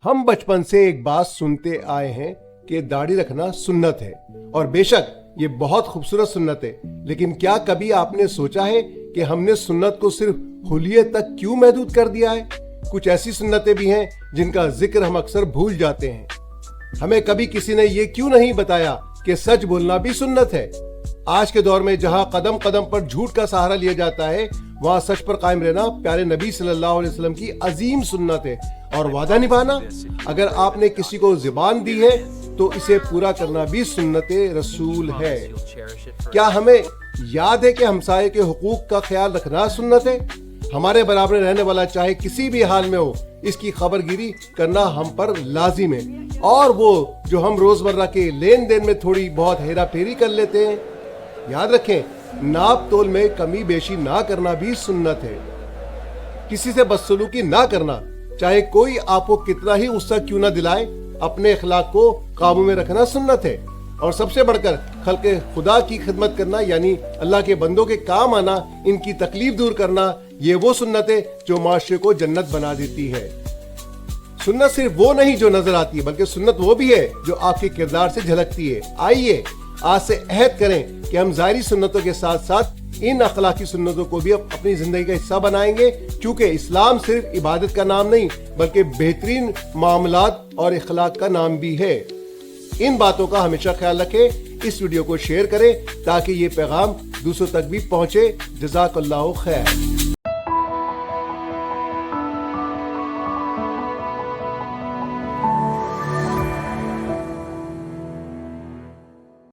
ہم بچپن سے ایک بات سنتے آئے ہیں کہ داڑھی رکھنا سنت ہے، اور بے شک یہ بہت خوبصورت سنت ہے، لیکن کیا کبھی آپ نے سوچا ہے کہ ہم نے سنت کو صرف حلیے تک کیوں محدود کر دیا ہے؟ کچھ ایسی سنتیں بھی ہیں جن کا ذکر ہم اکثر بھول جاتے ہیں۔ ہمیں کبھی کسی نے یہ کیوں نہیں بتایا کہ سچ بولنا بھی سنت ہے؟ آج کے دور میں جہاں قدم قدم پر جھوٹ کا سہارا لیا جاتا ہے، وہاں سچ پر قائم رہنا پیارے نبی صلی اللہ علیہ وسلم کی عظیم سنت ہے، اور وعدہ نبھانا، اگر آپ نے کسی کو زبان دی ہے تو اسے پورا کرنا بھی سنت رسول ہے۔ کیا ہمیں یاد ہے کہ ہمسائے کے حقوق کا خیال رکھنا سنت ہے؟ ہمارے برابر رہنے والا چاہے کسی بھی حال میں ہو، اس کی خبر گیری کرنا ہم پر لازم ہے، اور وہ جو ہم روزمرہ کے لین دین میں تھوڑی بہت ہیرا پھیری کر لیتے ہیں، یاد رکھیں ناپ تول میں کمی بیشی نہ کرنا بھی سنت ہے۔ کسی سے بدسلوکی نہ کرنا، چاہے کوئی آپ کو کتنا ہی غصہ کیوں نہ دلائے، اپنے اخلاق کو قابو میں رکھنا سنت ہے۔ اور سب سے بڑھ کر خلق خدا کی خدمت کرنا، یعنی اللہ کے بندوں کے کام آنا، ان کی تکلیف دور کرنا، یہ وہ سنت ہے جو معاشرے کو جنت بنا دیتی ہے۔ سنت صرف وہ نہیں جو نظر آتی ہے، بلکہ سنت وہ بھی ہے جو آپ کے کردار سے جھلکتی ہے۔ آئیے آج سے عہد کریں کہ ہم ظاہری سنتوں کے ساتھ ساتھ ان اخلاقی سنتوں کو بھی اپنی زندگی کا حصہ بنائیں گے، کیونکہ اسلام صرف عبادت کا نام نہیں بلکہ بہترین معاملات اور اخلاق کا نام بھی ہے۔ ان باتوں کا ہمیشہ خیال رکھیں، اس ویڈیو کو شیئر کریں تاکہ یہ پیغام دوسروں تک بھی پہنچے۔ جزاک اللہ خیر۔